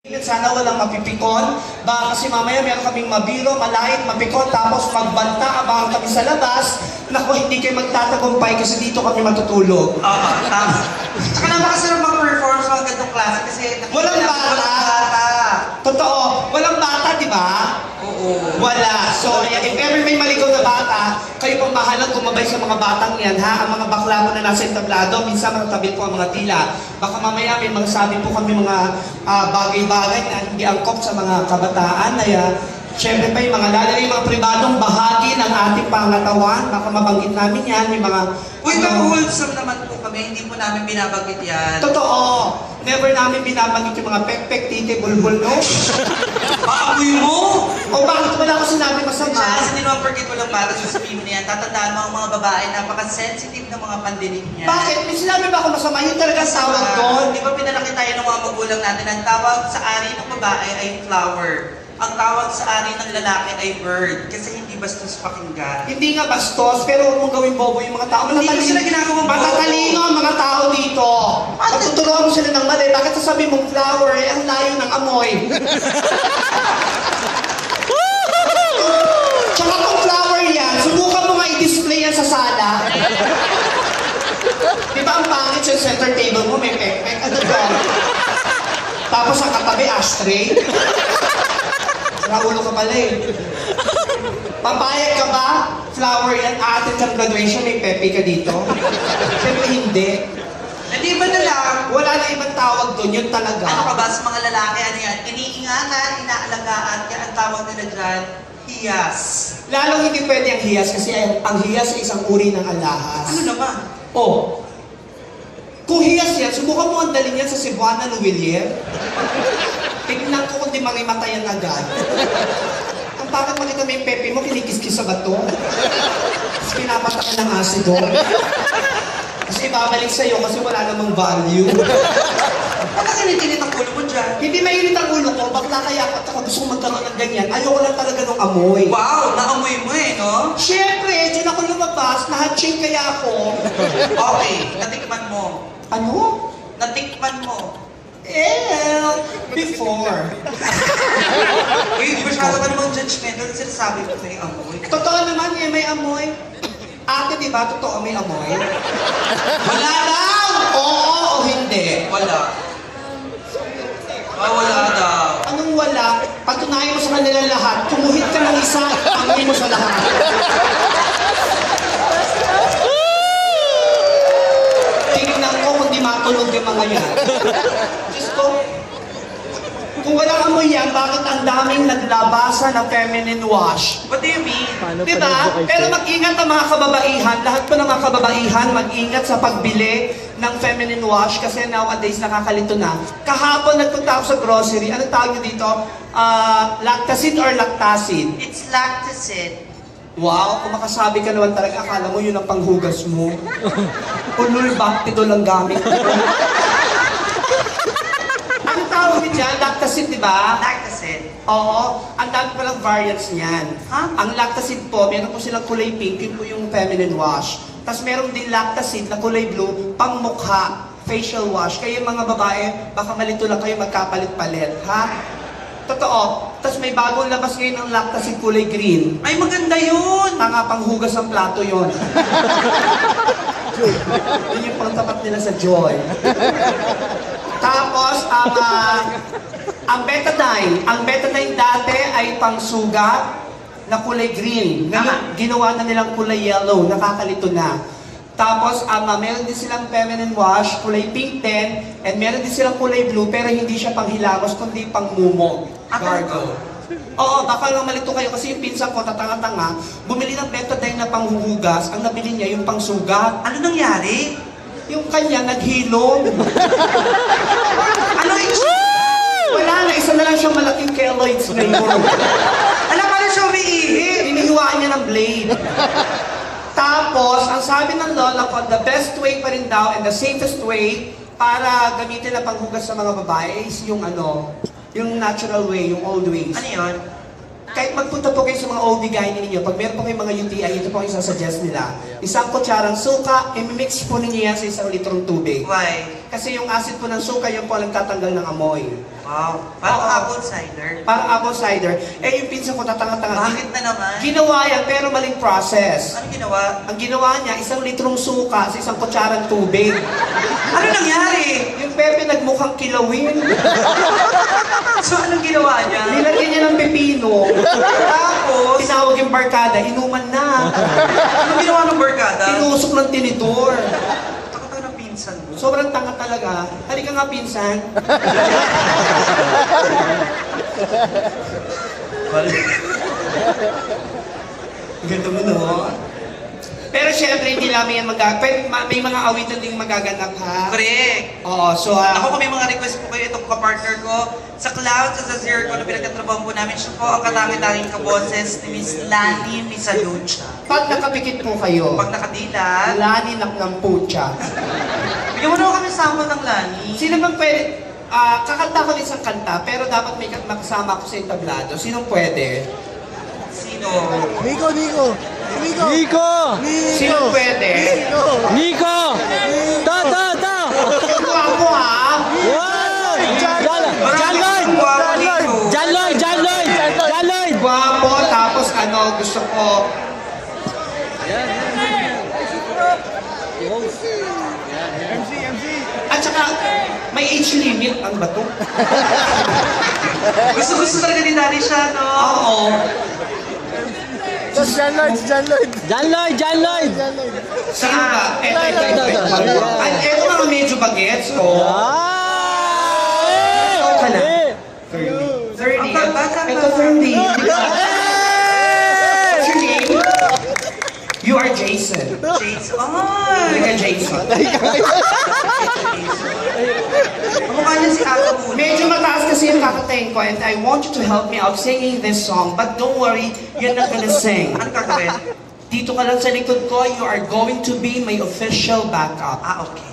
Sana walang mapipikon, baka kasi mamaya meron kaming mabiro, malait, mapikon, tapos magbanta, abangan kami sa labas. Naku, hindi kayo magtatagumpay kasi dito kami matutulog. Oo, tama. Tsaka napakasarap mag-perform sa ganitong klase kasi Walang bata. Totoo, walang bata, di ba? Oo. Wala. So, if ever may maligaw na bata, kayo pong bahalang gumabay sa mga batang yan, ha? Ang mga bakla mo na nasa entablado, minsan magtabi po ang mga tila. Baka mamaya may mga sabi po kami mga bagay-bagay na hindi angkop sa mga kabataan. Siyempre pa yung mga lalaki, yung mga pribadong bahagi ng ating pangatawan, baka mabanggit namin yan, yung mga... Uy, wholesome naman po kami, hindi po namin binabanggit yan. Totoo! Never namin binabanggit yung mga pek-pek, tite, bulbul, no? Paamoy mo! O bakit wala ko sinabi masama? Kasi hindi naman forget walang bata sa sabihin mo na yan. Tatandaan mo ang mga babae, napaka-sensitive ng mga pandinig niya. Bakit? May sinabi ba ako masama? Yun talaga ang tawag doon. Di ba pinalaki tayo ng mga magulang natin? Ang tawag sa ari ng babae ay flower. Ang tawag sa ari ng lalaki ay bird. Kasi hindi bastos pakinggan. Hindi nga bastos, pero huwag mong gawing bobo yung mga tao. Hindi ko sila ginagawang bobo. Matatalino ang mga tao dito. Pagtuturuan mo sila ng mali. Bakit sasabi mong flower, eh, ang layo ng amoy? Tsaka kung flower yan, subukan mo nga i-display yan sa sala. Di ba ang pangit sa center table mo, may pek-pek? Ano doon? Tapos ang katabi, ashtray. Naulo ka pala eh. Papayag ka ba? Flower yan, aatin kang graduation, may pepe ka dito? Siyempre hindi. Hindi ba na lang? Wala na ibang tawag doon, yun talaga. Ano ka ba sa mga lalaki? Ano yan? Iniingatan, inaalagaan, kaya ang tawag nila dyan, hiyas. Lalong hindi pwede ang hiyas kasi ang hiyas ay isang uri ng alahas. Ano naman? Oh, kung hiyas yan, subukan mo ang dalhin yan sa Cebuana ng Willier. Tignan ko kung di mamimatayan agad. Ang bakit makita mo yung pepe mo, kinikis-kis sa bato. Tapos pinapatakan ng asido. Kasi ibabalik sa'yo kasi wala namang value. Baka kinitinit ang ulo mo dyan. Hindi mainit ang ulo ko, bakla kaya ako at ako gusto kong magkaroon ng ganyan. Ayoko lang talaga ng amoy. Wow, naamoy mo eh, no? Siyempre, dyan ako lumabas, nahatching kaya ako. Okay, natikman mo. Ano? Natikman mo. Before. Uy, di masyado ka namang judgmental, sinasabi ko may amoy. Totoo naman eh, may amoy. Ate, di ba? Totoo may amoy? Wala daw! Oo o hindi? Wala. Wala daw. Anong wala? Patunayan mo sa kanila lahat. Kumuhit ka ng isa, amoy mo sa lahat. Tingnan ko kung di matulog yung mga yan. Diyos ko, kung walang amoy yan, bakit ang daming naglabasa ng feminine wash? What do you mean? Diba? Pero mag-ingat ang mga kababaihan, lahat po ng mga kababaihan, mag-ingat sa pagbili ng feminine wash kasi nowadays nakakalito na. Kahapon nagpunta ako sa grocery, anong tawag nyo dito? Lactacid or lactacid? It's lactacid. Wow, kung makasabi ka naman talaga, akala mo yun ang panghugas mo. Ulul, baktido lang gamit. Anong tawag nyo dyan? Lactacid, di ba? Lactacid. Oo, ang dami palang variants niyan. Huh? Ang lactacid po, meron po silang kulay pink, yun po yung feminine wash. Tapos meron din lactacid na kulay blue, pang mukha, facial wash. Kaya mga babae, baka malito lang kayo magkapalit-palit, ha? Totoo. Tapos may bagong labas ngayon ng lactacid kulay green. Ay, maganda yun! Tanga, panghugas ng plato yon. Yun yung pangtapat nila sa Joy. Tapos, ang betadine dati ay pangsugat na kulay green. Ngayon, ginawa na nilang kulay yellow, nakakalito na. Tapos, meron din silang feminine wash, kulay pink din, and meron din silang kulay blue, pero hindi siya panghilamos, kundi pangmumo. Gargle. Oo, baka lang malito kayo kasi yung pinsan ko, tatanga-tanga, bumili ng betadine na panghuhugas, ang nabili niya yung pangsugat. Ano nangyari? Yung kanya, naghilom. Ano yung... Wala na, isa na lang siyang malaking keloids ngayon. Alam ka na siya umiihip! Inihiwaan niya ng blade. Tapos, ang sabi ng lola ko, the best way pa rin daw and the safest way para gamitin na panghugas sa mga babae is yung yung natural way, yung old ways. Ano yun? kahit magpunta po kayo sa mga OB-GYN ninyo, pag meron po kayong mga UTI, ito po ang isasuggest nila. Isang kutsarang suka, i-mix po ninyo yan sa 1 litrong tubig. Why? Kasi yung acid po ng suka, yun po ang tatanggal ng amoy. Wow. Parang Oo. apple cider. Parang apple cider. Eh, yung pinsan ko tatanga-tanga. Bakit na naman? Ginawa yan, pero maling process. Ano ginawa? Ang ginawa niya, 1 litrong suka sa 1 kutsarang tubig. Ano nangyari? Yung Pepe nagmukhang kilawin. So, anong ginawa niya? Nilagyan niya ng pepino. Tapos, Tinawag yung barkada, inuman na. anong ginawa ng barkada? Tinusok ng tinidor. Takot ako ng pinsan mo. Sobrang tanga talaga. Halika nga, pinsan. Ganda mo, no? Pero syempre, hindi lang yan may mga awitan ding magaganap, ha? Correct. Oo, so, Ako kung may mga request po kayo, itong kapartner ko, sa Clouds at sa Zirco na pinagkatrabaho po namin, siya po ang katangi-tanging kaboses ni Miss Lani Misalucha. pag nakapikit po kayo, Pag nakadilat, lani ng pucha. bigyan mo naman kami sample ng Lani. Sino bang pwede? Kakanta ko ng isang kanta, pero dapat may makasama ko sa entablado. Sinong pwede? Sino? Nico! Sinong pwede? Nico! Ta! Guwapo, ha? Wow! John Lloyd! Guwapo, tapos ano, gusto ko... At saka, may age limit ang bato. Gusto talaga ni Daddy siya, no? Oo. John Lloyd! Sino ba? Ito. Ay, ito mga medyo bagets ko. Ito ka na. 30. Ito 30. What's your name? You are Jason. Jason. Ay! Like a Jason. Mukha niya si Ate Muna. Medyo mataas kasi yung kakatayin ko and I want you to help me out singing this song. But don't worry, you're not gonna sing. Ano gagawin? Dito ka lang sa likod ko, you are going to be my official backup. Okay.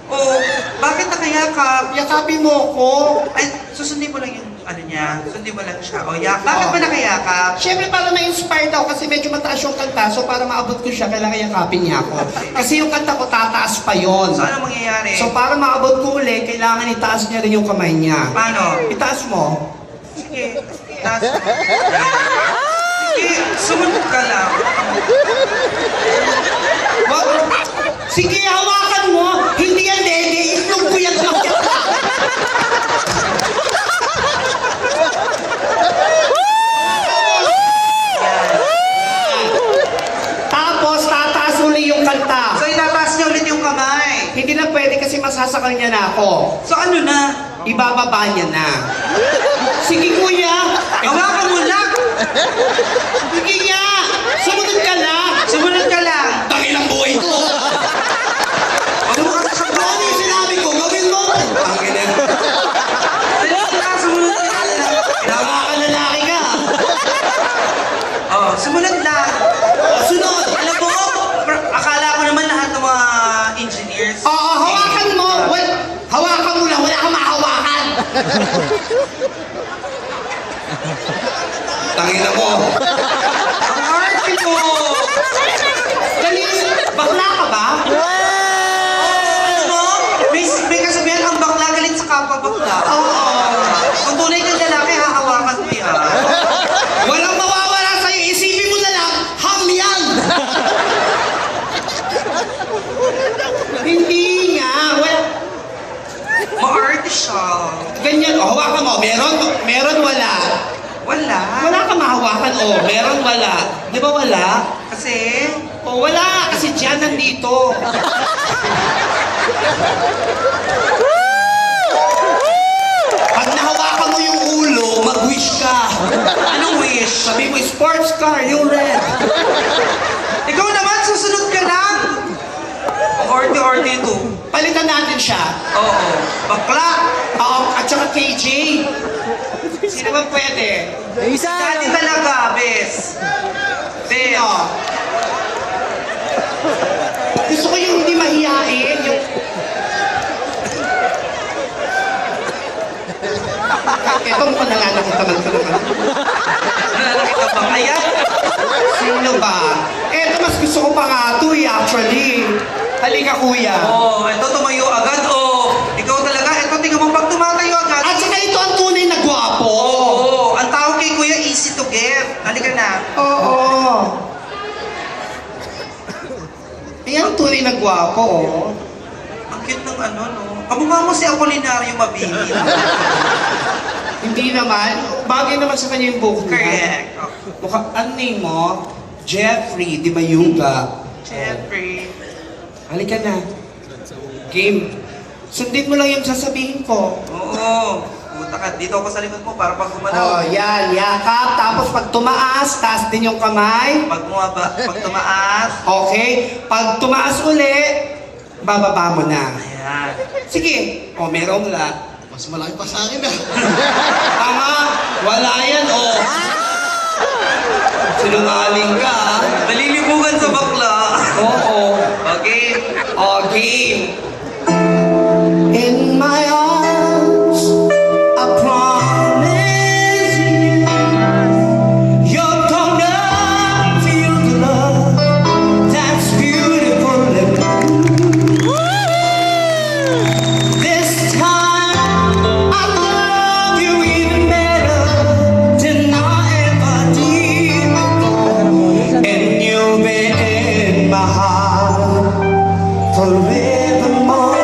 Oh, bakit nakayakap? Yakapin mo ko. Ay, susundin mo lang yung ano niya. Sundin mo lang siya. O, bakit ba nakayakap? Siyempre para ma-inspire daw kasi medyo mataas yung kanta. So para maabot ko siya, kailangan yakapin niya ako. Kasi yung kanta ko tataas pa yon. So, ano mangyayari? So para maabot ko uli, kailangan itaas niya rin yung kamay niya. Paano? Itaas mo. Sige. Sige, sumunod ka lang. Wag. Sige, hawakan mo. Hindi yan dede. Itlog ko yan lang yan. Tapos, tataas uli yung kanta. So, itataas niya ulit yung kamay. Hindi na pwede kasi masasakal niya na ako. So, ano na? Ibababa niya na. Sige, kuya. Hawakan mo lang! Sige niya. Sumunod ka lang. Sumunod ka lang! Tangin ang buhay ko. Ano mo kasi sa Ano yung sinabi ko? Gawin mo. Tangin na. Sumunod ka lang! Tama ka, lalaki ka. Oh, sumunod lang! Sunod. Alam mo, akala ko naman lahat ng mga engineers. Oo, hawakan mo. Well, hawakan mo lang. Wala kang mahawakan. Tangin mo. Ang hard mo! Dali, bakla ka ba? Ano mo? May kasabihan ang bakla galit sa kapwa bakla. Oo. Kung tunay kang lalaki, hahawakan mo yan. Walang mawawala sa'yo. Isipin mo na lang, ham yan. Hindi nga. Well, Ma-arte siya. ganyan. O, hawakan mo. Meron, wala. Wala. Wala ka mahawakan. O, meron, wala. Di ba wala? Kasi, O, wala. Kasi dyan nandito. Pag nahawakan mo yung ulo, mag-wish ka. anong wish? Sabi mo, sports car, yung red. Ikaw naman, susunod ka lang. Orte-orte ito. Palitan natin siya. Oo. Bakla. At saka KJ. Sino ba pwede? Dati talaga, bes. Bes. Sino? Gusto ko yung hindi mahihain. Yung... Ito mukhang nananakit naman ko naman. Nalalaki ka bang? Ayan! Sino ba? Eto, mas gusto ko pa nga ito actually. Halika, kuya. Oh, ito tumayo agad. Oh, ikaw talaga. Ito, tingnan mo pag tumatayo agad. At saka ito ang tunay na gwapo. Oo, ang tawag kay Kuya easy to get. Halika na. Oo. Ayan ang tunay na gwapo, oh. Ang cute ng ano, no? Kamukha mo si Apolinario Mabini. Hindi naman. Bagay naman sa kanya yung buhok niya. Correct. Oh, Mukha, ano name mo? Jeffrey Di Mayuga. Jeffrey. Halika na. Game. Sundin mo lang yung sasabihin ko. Oo. Puta ka. Dito ako sa likod mo para pag Oh, gumalaw. yan. Yakap. Tapos pag tumaas, taas din yung kamay. Pag tumaas. Okay. Pag tumaas uli, bababa mo na. Ayan. Sige. O, merong la. Mas malaki pa sa akin ah. Tama. Wala yan, o. Sinungaling ka, ah. Nalilibugan sa bakla. Oo. Okay. Okay. In my arms, I promise you, you're gonna feel the love that's beautiful and blue. This time, I love you even better than I ever did before, and you'll be in my heart forevermore.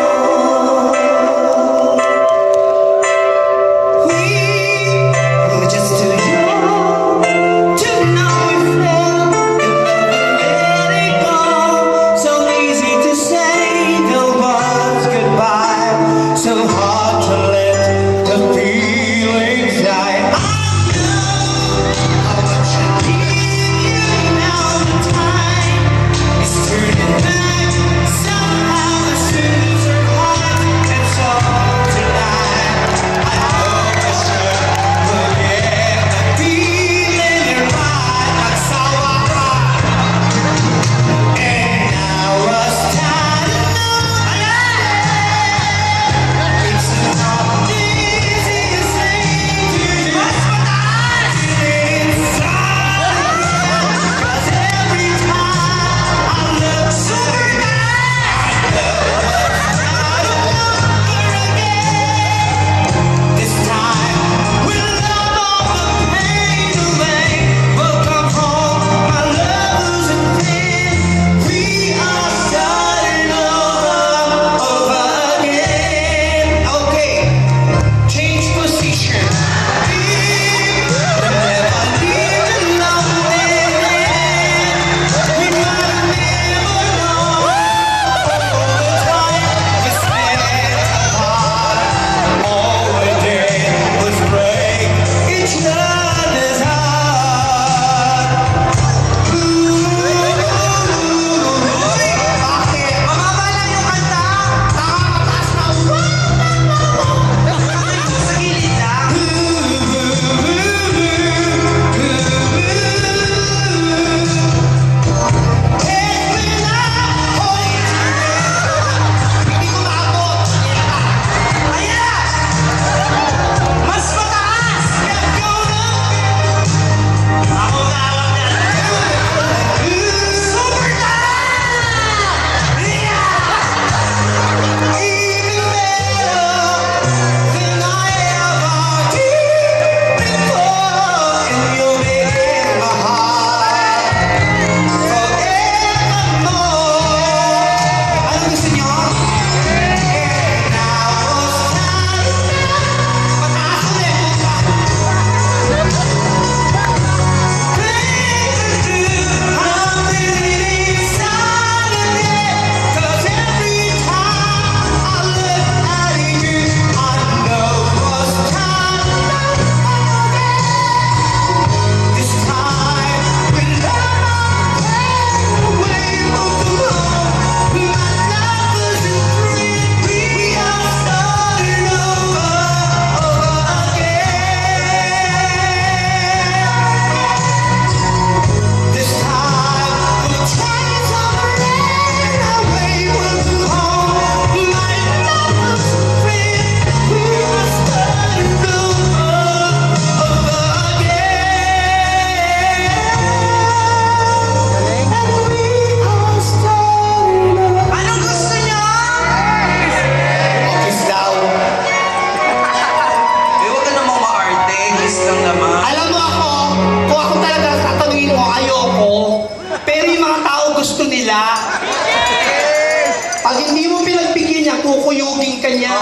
kukuyugin ka niya.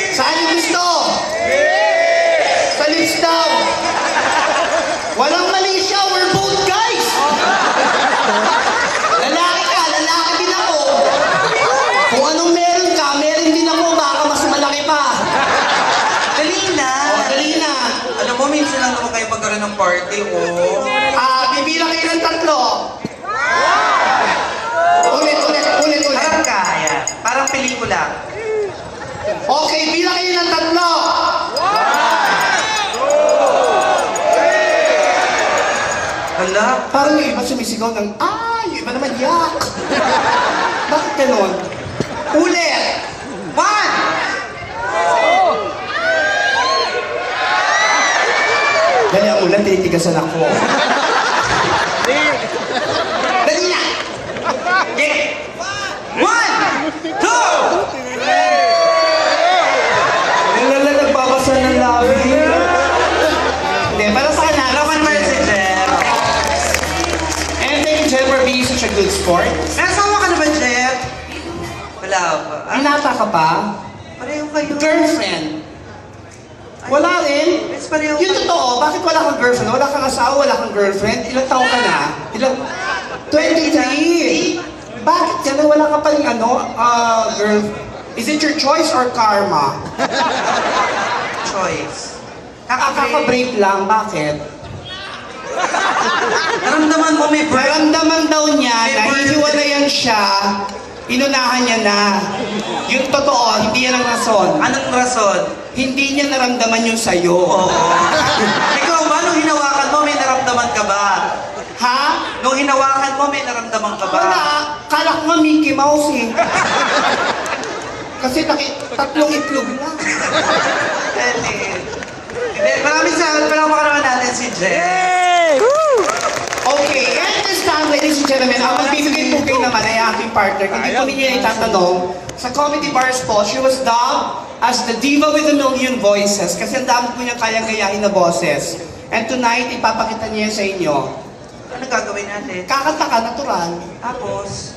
Saan yung gusto? Sa lips daw. Walang mali siya, we're both guys. Lalaki ka, lalaki din ako. Kung anong meron ka, meron din ako, baka mas malaki pa. Dali na. Dali na. Alam mo, minsan lang naman kayo magkaroon ng party, oh. Bibilang kayo ng 3. Ulit. Parang kaya. Parang pelikula. Okay, bilang kayo ng 3. Hala? Parang yung iba sumisigaw ng, yung iba naman, yak. Bakit ganon? Ulit! 1! Dali ang ulan, tinitigasan ako. Dali na! Okay. 1! 2! Nalala, nagbabasa ng labi. Hindi, para sa kanila. Roman Mars si Jeff. And thank you, Jen, for being such a good sport. May asawa ka na ba, Jeff? Wala pa. Binata ka pa? Pareho kayo. Girlfriend? Wala rin? Yes, pareho Yung kayo. totoo, bakit wala kang girlfriend? Wala kang asawa, wala kang girlfriend? Ilang taon ka na? 23! Bakit ka na wala ka pa rin girl? Is it your choice or karma? Choice. Kaka-break lang, bakit? Naramdaman mo may break. Naramdaman daw niya na hihiwalayan siya, inunahan niya na. Yung totoo, hindi yan ang rason. Anong rason? Hindi niya naramdaman yung sayo. Oo. Ikaw ba, nung hinawakan mo, may naramdaman ka ba? Ha? Nung hinawakan mo, may naramdaman ka ba? Wala. Kala ko nga Mickey Mouse eh. Kasi 3 itlog lang. Hindi, maraming salamat. Palakpakan natin si Jeff. Yay! Woo! Okay, and this time, ladies and gentlemen, ang magbibigay po kayo naman ay aking partner. Hindi ko ninyo itatanong. Sa Comedy Bars po, she was dubbed as the diva with a million voices kasi ang dami po niyang kayang gayahin na boses. And tonight, ipapakita niya sa inyo. Ano gagawin natin? Kakanta ka, natural.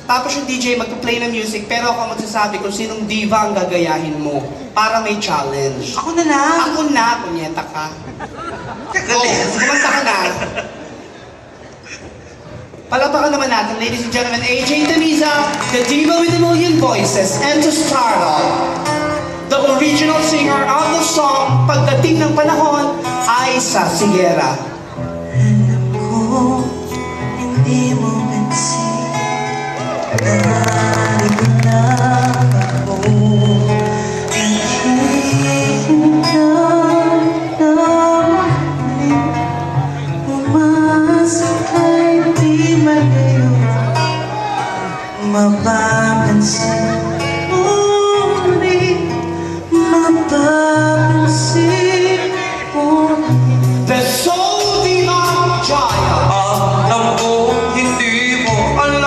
Tapos yung DJ magpa-play ng music, pero ako magsasabi kung sinong diva ang gagayahin mo para may challenge. Ako na lang. Ako na, punyeta ka. Kagaling. Kumanta ka na. Palapakan naman natin, ladies and gentlemen, AJ Tamiza, the diva with a million voices, and to start off, the original singer of the song, Pagdating ng Panahon, Aiza Siguera. Ko, hindi mo pansin. Naririnig na ako. Naghihintay na muli. Umasa kay di malayo. Mapapansin muli. Mapapansin muli. The Soul Diva Jaya. Alam ko hindi mo alam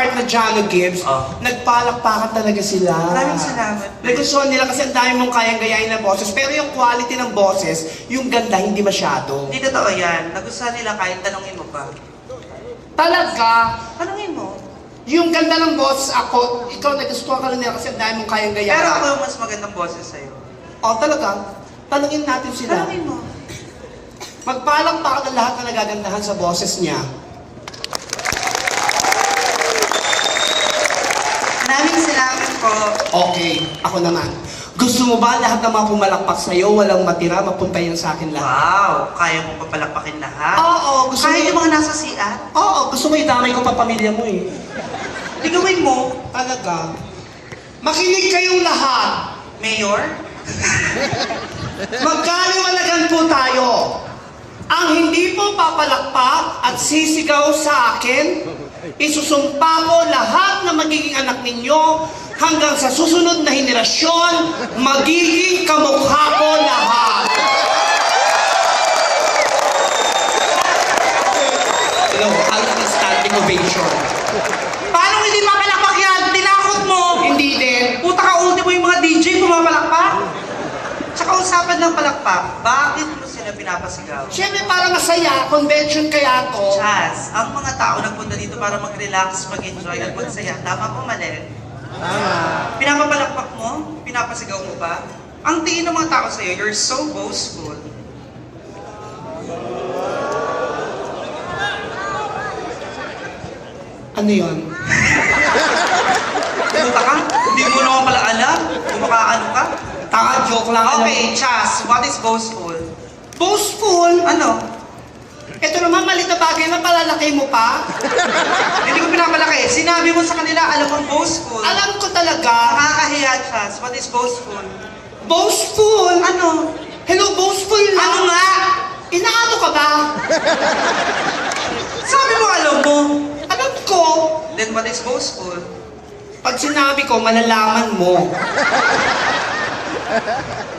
part na Jano Gibbs, Oh. nagpalakpakan talaga sila. Maraming salamat. Nagustuhan nila kasi ang dami mong kayang gayahin ng boses, pero yung quality ng boses, yung ganda hindi masyado. Hindi totoo yan. Nagustuhan nila kahit tanongin mo pa. Talaga, Tanongin mo. yung ganda ng boses ako, ikaw nagustuhan ka rin nila kasi ang dami mong kayang gayahin. Pero ako yung mas magandang boses sa'yo. Talaga, tanungin natin sila. Tanongin mo. Magpalakpakan ang lahat na nagagandahan sa boses niya. Maraming salamat po. Okay, ako naman. Gusto mo ba lahat ng mga pumalakpak sa'yo, walang matira, mapunta yan sa akin lahat? Wow! Kaya mo papalakpakin lahat? Oo, gusto mo Kahit yung mga nasa CR? Oo, gusto mo idamay ko pa pamilya mo eh. Ligawin mo, Talaga. Makinig kayong lahat. Mayor? Magkaliwanagan po tayo. Ang hindi po papalakpak at sisigaw sa akin, isusumpa ko lahat na magiging anak ninyo hanggang sa susunod na henerasyon, magiging kamukha ko lahat. Hello, ang standing ovation. Paano hindi mapalakpak yan? Tinakot mo! Hindi din. Puta ka, ultimo yung mga DJ pumapalakpak? Tsaka usapan ng palakpak, bakit mo sila pinapasigaw? Siyempre parang masaya, convention kaya to. Chaz, ang mga tao nagpunta dito para mag-relax, mag-enjoy at magsaya. Tama po, mali? Tama. Pinapapalakpak mo? Pinapasigaw mo ba? Ang tingin ng mga tao sa'yo, you're so boastful. Ano yun? Puta ka? Hindi mo naman pala alam? Kung makaano ka? Tanga, joke lang. Okay, Chaz, what is boastful? Boastful? Ano? Ito naman malit na bagay na palalaki mo pa. Hindi ko pinapalaki. Sinabi mo sa kanila, alam mong boastful. Alam ko talaga. Nakakahiya, Chaz. What is boastful? Boastful? Ano? Hello, boastful lang. Ano nga? Inaano ka ba? Sabi mo, alam mo. Alam ko. Then what is boastful? Pag sinabi ko, malalaman mo.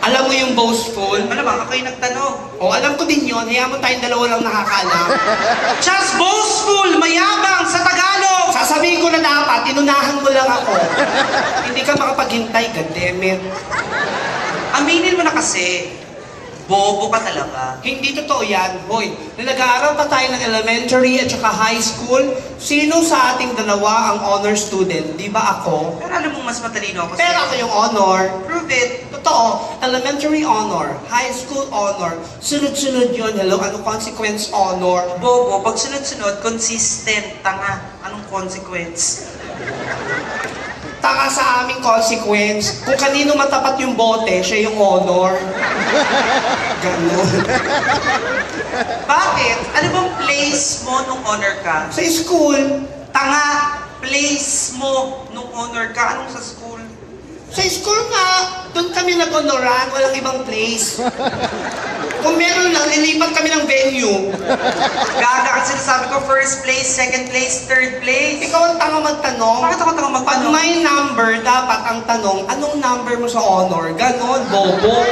Alam mo yung boastful? Malamang ako yung nagtanong. O, alam ko din yun. Hayaan mo tayong dalawa lang nakakaalam. Chaz, boastful, mayabang sa Tagalog. Sasabihin ko na dapat, inunahan mo lang ako. Hindi ka makapaghintay, goddammit. Aminin mo na kasi, bobo ka talaga. Hindi totoo yan. Hoy, nung nag-aaral pa tayo ng elementary at saka high school, sino sa ating dalawa ang honor student? Di ba ako? Pero alam mo, mas matalino ako Pero ako yung honor. Prove it. Totoo, elementary honor, high school honor, sunod-sunod yun. Hello, ano consequence honor? Bobo, pag sunod-sunod, consistent, tanga. Anong consequence? Taka sa aming consequence. Kung kanino matapat yung bote, siya yung honor. Ganon. Bakit? Ano bang place mo nung honor ka? Sa school, Tanga, place mo nung honor ka. Anong sa school? sa school nga, doon kami nag-honoran, walang ibang place. Kung meron lang, lilipat kami ng venue. Gaga kasi sinasabi ko, first place, second place, third place. Ikaw ang tanga magtanong. Bakit ako tanga Pag magtanong? may number, dapat ang tanong, anong number mo sa honor? Ganon, bobo.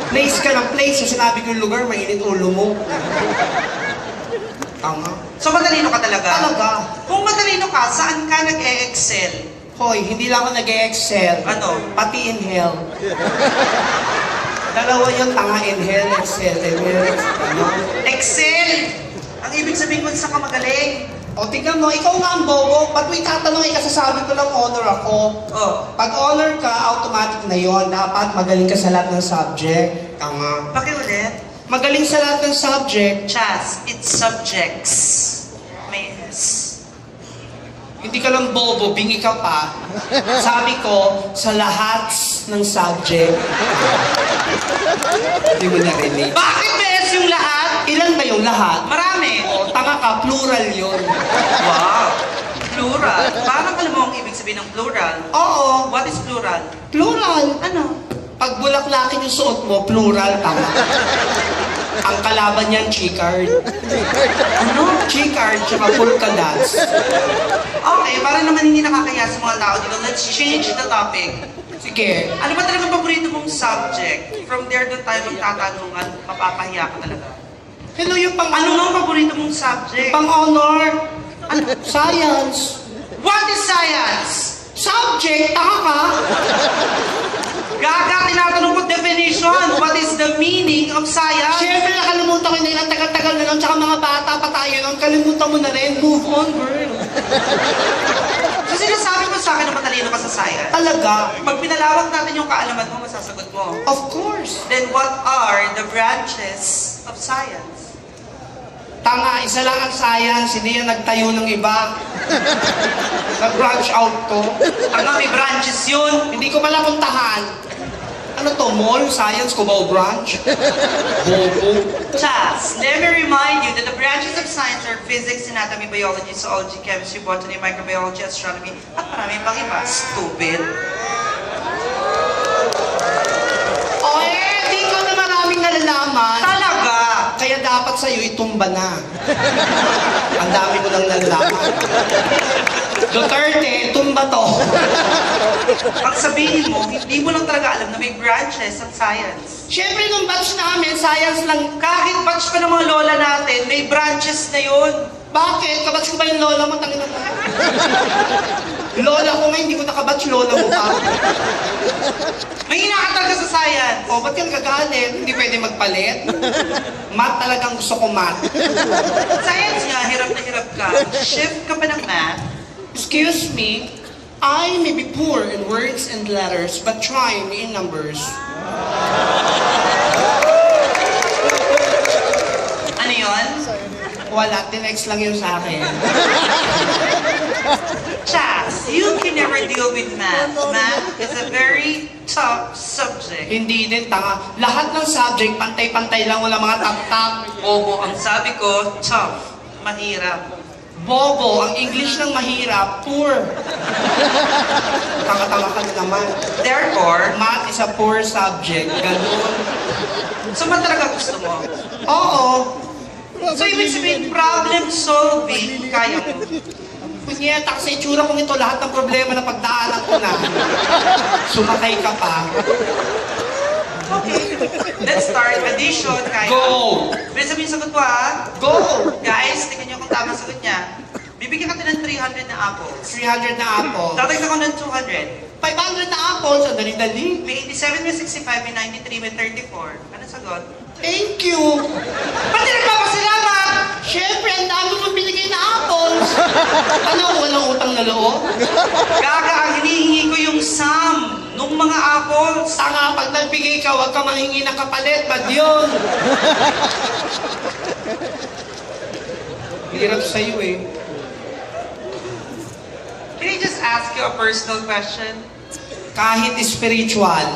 Place ka ng place, so sinabi ko yung lugar, mainit ulo mo. Tanga. So matalino ka talaga? Talaga. Kung matalino ka, saan ka nag-e-excel? Hoy, hindi lang ako nag-e-excel. Ano? Pati in hell. Dalawa yun, tanga, inhale, exhale, inhale, ano? Excel! Ang ibig sabihin ko sa ka magaling. O, tingnan mo, ikaw nga ang bobo. Ba't mo itatanong, ikasasabi ko lang honor ako. Oh, Pag honor ka, automatic na yon. Dapat magaling ka sa lahat ng subject. Tanga. pakiulit. Magaling sa lahat ng subject. Chaz, it's subjects. May S. Hindi ka lang bobo, bingi ka pa. Sabi ko, sa lahat ng subject. Hindi mo narinig. Bakit may S yung lahat? Ilan ba yung lahat? Marami. O, tanga ka, plural yun. Wow. Plural. Parang alam mo ang ibig sabihin ng plural. Oo, What is plural? plural. Ano? Pag bulaklakin yung suot mo, plural, tama. Ang kalaban niyan, chicard. Ano? Chicard, tsaka polka dots. Okay, para naman hindi nakakaya sa mga tao dito, let's change the topic. Sige. Ano ba talaga paborito mong subject? From there doon tayo magtatanungan, mapapahiya ka talaga. Hello, yung pang Ano nga ang paborito mong subject? pang honor. Ano? Science. What is science? Subject, tanga ka. Gaga, tinatanong ko definition. What is the meaning of science? Siyempre, nakalimutan ko na yun. Ang tagal-tagal na nun. Tsaka mga bata pa tayo nun. Kalimutan mo na rin. Move on, girl. So sinasabi mo sa akin na matalino ka sa science? Talaga. Pag pinalawak natin yung kaalaman mo, masasagot mo. Of course. Then what are the branches of science? Tanga, isa lang ang science. Hindi yan nagtayo ng iba. Nag-branch out to. Ano, may branches yun? Hindi ko pala puntahan. Ano to, mall? Science, Cubao branch? Bobo. Chas, let me remind you that the branches of science are physics, anatomy, biology, zoology, chemistry, botany, microbiology, astronomy, at marami pang iba. Stupid. O di ko na maraming nalalaman. Talaga! Kaya dapat sa'yo itumba na. Ang dami ko nang nalalaman. Duterte, tumba to. Pag sabihin mo, hindi mo lang talaga alam na may branches of science. Siyempre, nung batch namin, science lang. Kahit batch pa ng mga lola natin, may branches na yun. Bakit? Kabatch ko ba yung lola mo? Tangina mo. Lola ko nga, hindi ko nakabatch lola mo pa. May hinakatal ka sa science. O, ba't ka nagagalit? Hindi pwede magpalit? Math talagang gusto ko math. Science nga, hirap na hirap ka. Shift ka pa ng math. Excuse me, I may be poor in words and letters, but try me in numbers. Ano yun? Wala, tinext lang yun sa akin. Chas, you can never deal with math. Math is a very tough subject. Hindi din, tanga. Lahat ng subject, pantay-pantay lang, wala mga tap-tap. Bobo, ang sabi ko, tough. Mahirap. Bobo, ang English ng mahirap, poor. Tanga-tanga ka na naman. Therefore, Math is a poor subject. Ganun. so man talaga gusto mo? Oo. So ibig sabihin, problem solving, kaya mo. Punyeta, sa itsura kong ito, lahat ng problema na pagdaanan ko na. Sumakay ka pa. Okay. Let's start. Addition, kaya. Go! Bilis sabihin sagot ko ha. Go! Guys, tingnan niyo kung tama sagot niya. Bibigyan ka ng 300 na apples. 300 na apple. Tatagdag ako ng 200. 500 na apples, ang dali-dali. May 87, may 65, may 93, may 34. Ano sagot? Thank you! Pati nagpapasalamat! Siyempre, ang dami mong binigay na apples. Ano, walang utang na loob? Gaga, ang hinihingi ko yung sum nung mga apples. Tanga, pag nagbigay ka, huwag ka manghingi ng kapalit. Ba't yun? Hirap sa'yo eh. Can I just ask you a personal question? Kahit spiritual.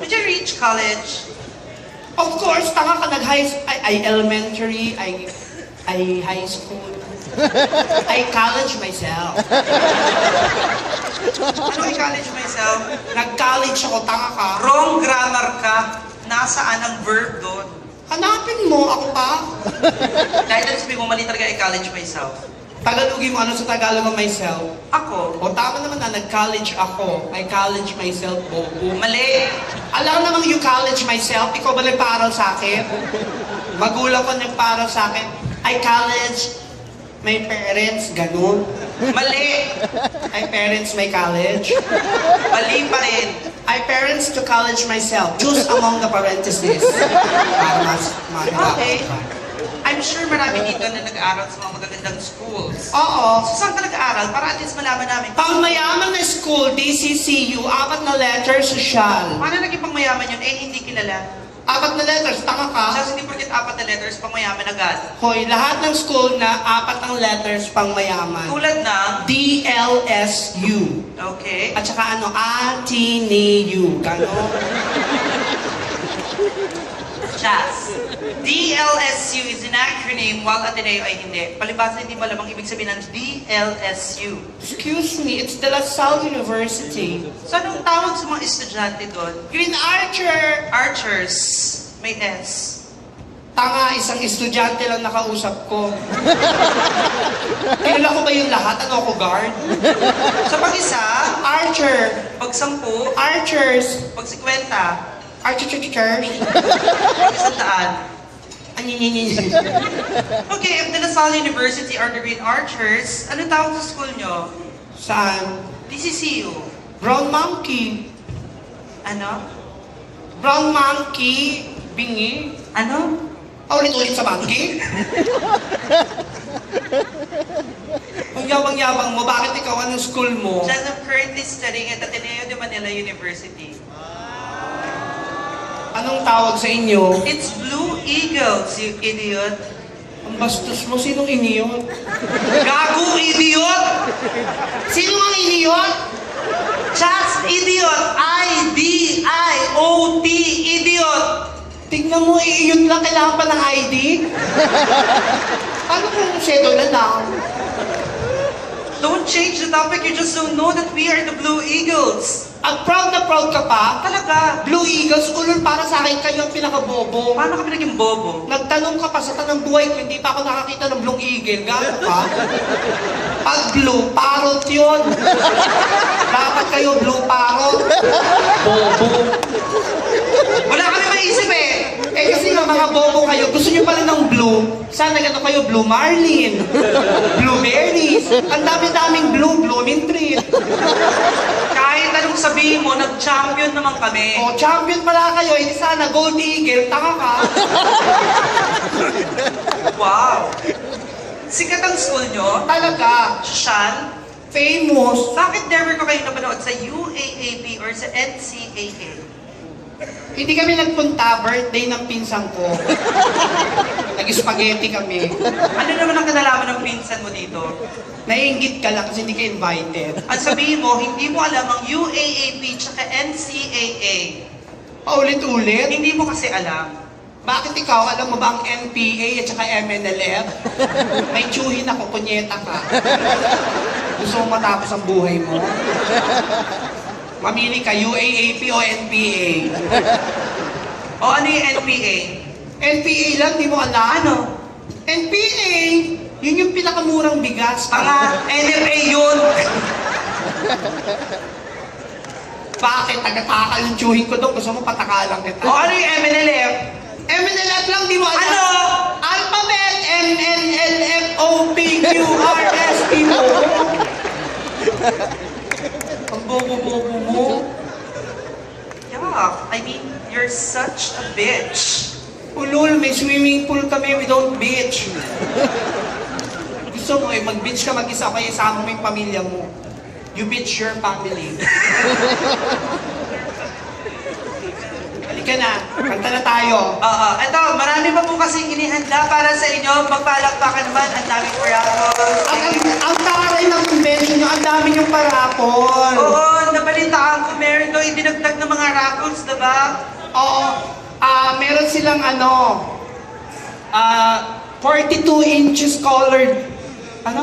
Did you reach college? Of course, tanga ka ay elementary, ay high school. I college myself. Ano yung college myself? Nag-college ako, tanga ka. Wrong grammar ka. Nasaan ang verb doon? Hanapin mo, ako pa. Dahil doon sabi mo, mali talaga i-college myself. Tagalogin mo, ano sa Tagalog ang myself? Ako, O tama naman na, nag-college ako. I college myself, bobo. mali. Alam namang you college myself, ikaw ba nagpaaral sa akin? Magulang ko nagpaaral sa akin. I college my parents, ganun. Mali. I parents my college. Mali pa rin. I parents to college myself. Choose among the parentheses. Para mas Okay. I'm sure marami dito na nag-aaral sa mga magagandang schools. Oo. So saan ka nag-aaral? Para at least malaman namin. Pang mayaman na school, DCCU, 4 na letter, social. Paano naging pangmayaman yun? Eh, hindi kilala. 4 na letters, tanga ka. Just hindi porket 4 na letters, pangmayaman agad. Hoy, lahat ng school na 4 ang letters pang mayaman. Tulad ng, DLSU. okay, At saka ano, Ateneo. Ganon. Chas. DLSU is an acronym while Ateneo ay hindi. Palibasa hindi malamang ibig sabihin ng DLSU. Excuse me, it's De La Salle University. So anong tawag sa mga estudyante doon? Green Archer! Archers. May S. Tanga, isang estudyante lang nakausap ko. Kilala ko ba yung lahat? Ano ako, guard? So pag isa, Archer! pag 10, Archers! pag 50, Archers! pag 100. Anyinyinyin. Okay, if the LaSalle University are the Green Archers, ano tawag sa school nyo? Saan? DCCU. Brown monkey. Ano? Brown monkey. Bingi. Ano? Ulit-ulit sa monkey. Ang yabang-yabang mo, bakit ikaw anong school mo? Just I'm currently studying at Ateneo de Manila University. Anong tawag sa inyo? It's Blue Eagles, you idiot. Ang bastos mo, sinong iniyot? Gago, idiot! Sino ang iniyot? Just idiot! I-D-I-O-T, idiot! Tignan mo, iiyot lang, kailangan pa ng ID? Ano kung shadow na lang? Don't change the topic, you just don't know that we are the Blue Eagles. Ang proud na proud ka pa? Talaga. Blue Eagles, ulol para sa akin kayo ang pinakabobo. Paano kami naging bobo? Nagtanong ka pa sa tanang buhay ko, hindi pa ako nakakita ng Blue Eagle. Gano'n pa? Pag blue, parrot yun. Dapat kayo blue parrot. Bobo. Wala kami maisip eh. Eh kasi nga mga bobo kayo, gusto nyo pa rin ng blue. Sana gano'n kayo, blue marlin, blueberries. Ang dami-daming blue, blooming tree. Kahit anong sabihin mo, nag-champion naman kami. O, champion pala kayo, hindi sana gold eagle, tanga ka. Wow. Sikat ang school nyo? Talaga, Sosyal? famous. Bakit never ko kayo napanood sa UAAP or sa NCAA? Hindi kami nagpunta, birthday ng pinsang ko. Nag-spaghetti kami. Ano naman ang kinalaman ng pinsan mo dito? Naiingit ka lang kasi hindi ka invited. Ang sabihin mo, hindi mo alam ang UAAP tsaka NCAA. Paulit-ulit. Hindi mo kasi alam. Bakit ikaw, alam mo ba ang NPA at saka MNLF? May tsuhin ako, kunyeta ka. Gusto mo matapos ang buhay mo? Mamili ka, UAAP o NPA. O ano yung NPA? NPA lang, di mo alam? Ano? NPA! Yun yung pinakamurang bigas. Tanga, NFA yun! Bakit? Taga-takal yung tsuhin ko doon. Gusto mo patakalang kita. O ano yung MNLF? MNLF lang, di mo alam? Ano? Alphabet! MNLFOPQRST mo. Ang bobo-bobo mo. Yeah, I mean, you're such a bitch. Ulul, may swimming pool kami, we don't beach. Gusto mo eh, mag-beach ka mag-isa, kaya isama mo yung pamilya mo. You beach your family. Halika na, kanta na tayo. Ito, marami pa po kasing inihanda para sa inyo. Magpalakpakan naman, ang daming parables. Ang taray ng convention nyo, ang dami yung parapol. Oo, nabalitaan ko meron doon idinagdag ng mga raffles, diba? Oo, meron silang 42 inches colored, 42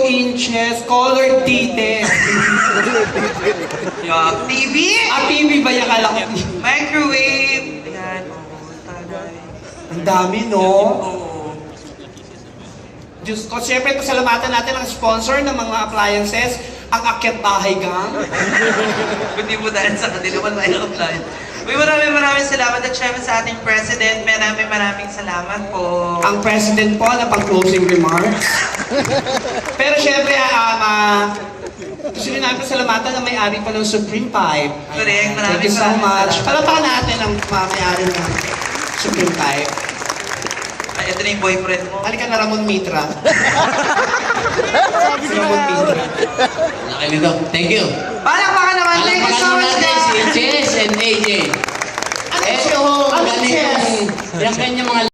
inches colored tite. Yeah, TV! TV ba yung kalaki? Microwave! Ayan, tagay. Ang dami, no? Oo. Diyos ko, siyempre pasalamatan natin ang sponsor ng mga appliances, ang Akyat Bahay Gang. Kundi mo dahil sa kanila, wala yung apply. Uy, maraming salamat at syempre sa ating president. Maraming salamat po. Ang president po na pang-closing remarks. Pero syempre, gusto rin namin pasalamatan na may-ari po ng Supreme Pipe. Correct, Thank you so maraming much. salamat. Palapakan natin ang may-ari ng Supreme Pipe. Ay, ito na yung boyfriend mo. Halika na Ramon Mitra. Si Ramon Mitra. Nakalito. Thank you. Palakpakan naman. Thank you so Palakpakan much, natin si guys. Chess and AJ. Ano Ito, siya? Ano galing siya? yung kanyang mga